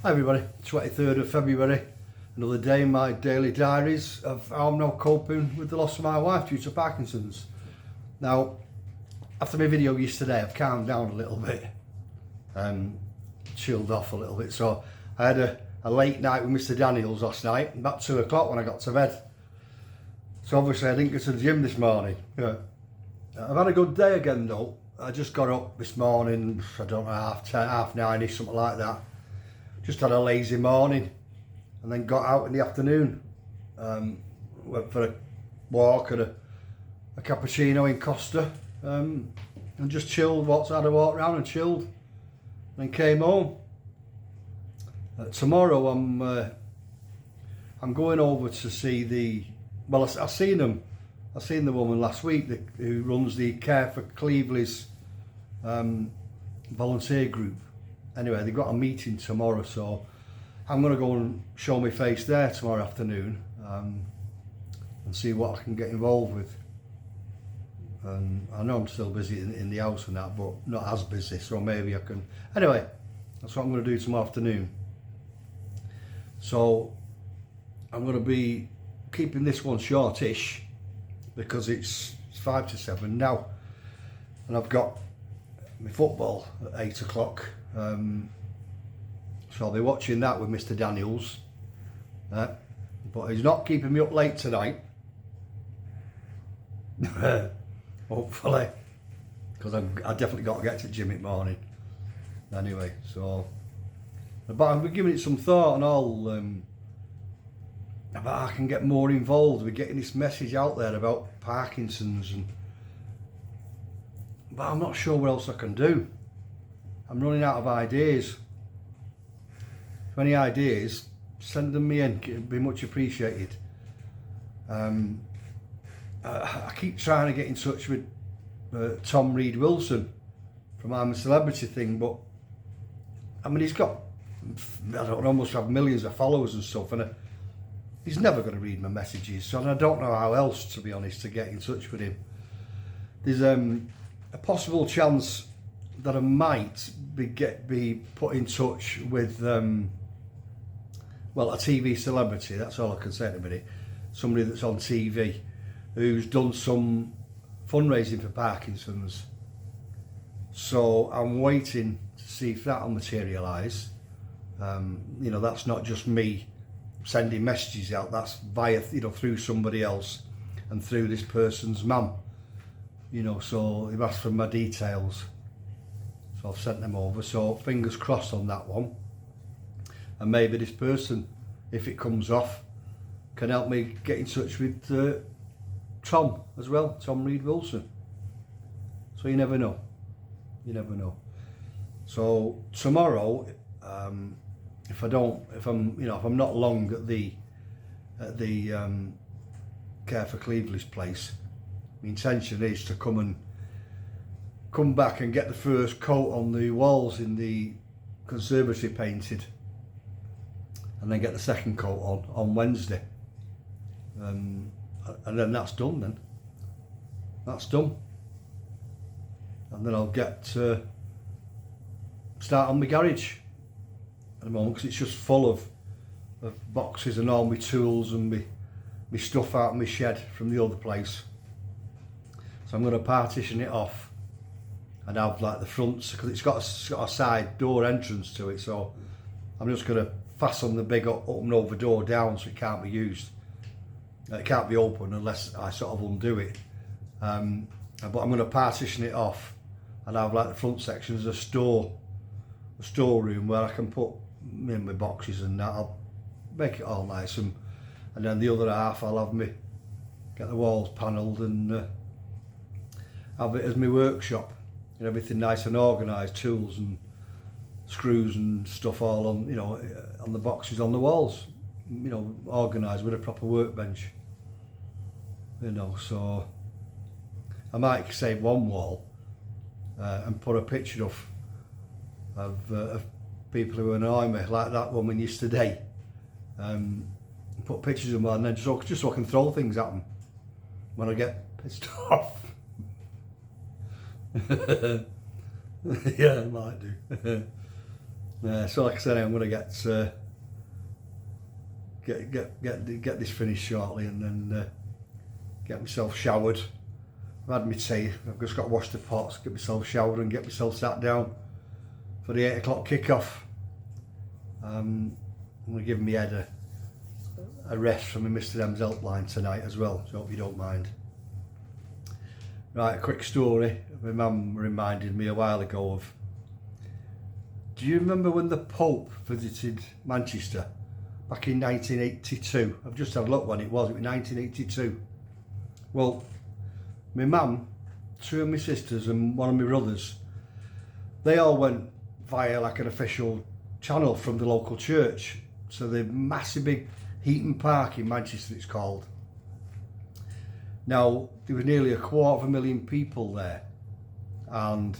Hi everybody, 23rd of February, another day in my daily diaries of how I'm now coping with the loss of my wife due to Parkinson's. Now, after my video yesterday, I've calmed down a little bit, chilled off a little bit. So I had a late night with Mr. Daniels last night, about 2 o'clock when I got to bed. So obviously I didn't get to the gym this morning. Yeah. I've had a good day again though. I just got up this morning, I don't know, 8:30, 9:30ish, something like that. Just had a lazy morning and then got out in the afternoon. Went for a walk and a cappuccino in Costa, and just chilled, had a walk around and chilled, and then came home. Tomorrow I'm going over to see I've seen the woman last week who runs the Care for Cleveland's volunteer group. Anyway, they've got a meeting tomorrow, so I'm going to go and show my face there tomorrow afternoon, and see what I can get involved with. And I know I'm still busy in the house and that, but not as busy, so maybe I can. Anyway, that's what I'm going to do tomorrow afternoon. So I'm going to be keeping this one shortish because it's 5 to 7 now, and I've got my football at 8 o'clock. So I'll be watching that with Mr. Daniels, but he's not keeping me up late tonight, hopefully, because I definitely got to get to the gym in the morning anyway. So, but I've been giving it some thought and all, about how I can get more involved with getting this message out there about Parkinson's, but I'm not sure what else I can do. I'm running out of ideas. If any ideas, send them me in, it'd be much appreciated. I keep trying to get in touch with Tom Reed Wilson from I'm a Celebrity thing, but I mean, he's got, I don't know, almost have millions of followers and stuff, and he's never going to read my messages, so I don't know how else, to be honest, to get in touch with him. There's a possible chance that I might be put in touch with, a TV celebrity. That's all I can say at the minute. Somebody that's on TV who's done some fundraising for Parkinson's. So I'm waiting to see if that'll materialise. That's not just me sending messages out. That's via, through somebody else and through this person's mum. So they've asked for my details. So I've sent them over, so fingers crossed on that one. And maybe this person, if it comes off, can help me get in touch with Tom as well, Tom Reed Wilson. So you never know. So tomorrow, if I'm not long at the Care for Cleveland's place, my intention is to come back and get the first coat on the walls in the conservatory painted, and then get the second coat on Wednesday, and then that's done. That's done, and then I'll get start on my garage at the moment, because it's just full of boxes and all my tools and my stuff out of my shed from the other place. So I'm going to partition it off and have like the fronts, because it's got a side door entrance to it, so I'm just going to fasten the big up and over door down so it can't be used. It can't be open unless I sort of undo it. But I'm going to partition it off and have like the front section as a storeroom where I can put in my boxes and that. I'll make it all nice, and then the other half I'll have get the walls panelled and have it as my workshop. Everything nice and organised, tools and screws and stuff all on, on the boxes on the walls, organised with a proper workbench. So I might save one wall and put a picture of people who annoy me, like that woman yesterday. Put pictures of them and then just so I can throw things at them when I get pissed off. Yeah, I might do. So like I said, I'm going to get this finished shortly, and then get myself showered. I've had my tea. I've just got to wash the pots, get myself showered, and get myself sat down for the 8 o'clock kickoff. I'm going to give my head a rest from my Mr M's helpline tonight as well, so I hope you don't mind. Right, a quick story. My mum reminded me a while ago of, do you remember when the Pope visited Manchester back in 1982? I've just had a look when it was 1982. Well, my mum, two of my sisters and one of my brothers, they all went via like an official channel from the local church. So the massive big Heaton Park in Manchester, it's called. Now, there was nearly 250,000 people there, and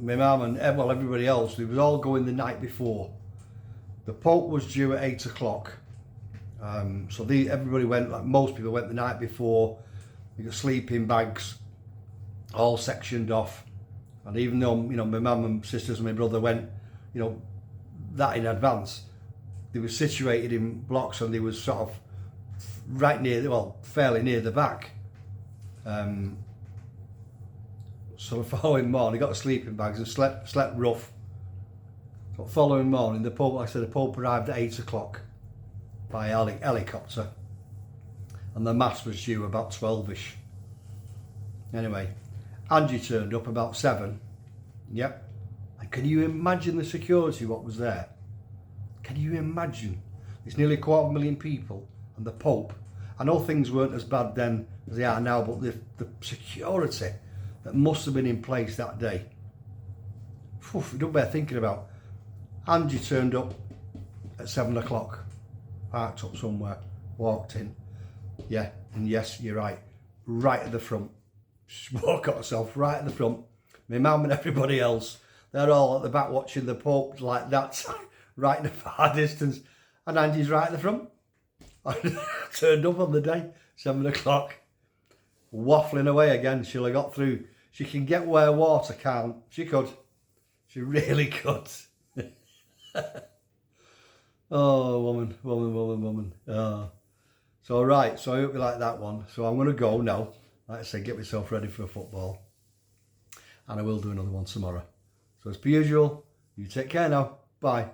my mum and everybody else, they was all going the night before. The Pope was due at 8 o'clock, so everybody went, like most people went the night before. You got sleeping bags all sectioned off, and even though my mum and sisters and my brother went that in advance, they were situated in blocks, and they was sort of right near, well, fairly near the back. So the following morning, got the sleeping bags and slept rough. So the following morning, the Pope, like I said, the Pope arrived at 8 o'clock by helicopter, and the mass was due about 12ish. Anyway, Angie turned up about 7. Yep. And can you imagine the security what was there? Can you imagine? It's nearly 250,000 people, and the Pope. I know things weren't as bad then as they are now, but the security that must have been in place that day. You don't bear thinking about. Angie turned up at 7 o'clock, parked up somewhere, walked in. Yeah, and yes, you're right, right at the front. She walked herself right at the front. My mum and everybody else, they're all at the back watching the Pope like that, right in the far distance. And Angie's right at the front. I turned up on the day, 7 o'clock, waffling away again. She'll have got through. She can get where water can't. She could. She really could. Oh, woman. So, right, so I hope you like that one. So I'm going to go now. Like I said, get myself ready for football. And I will do another one tomorrow. So as per usual, you take care now. Bye.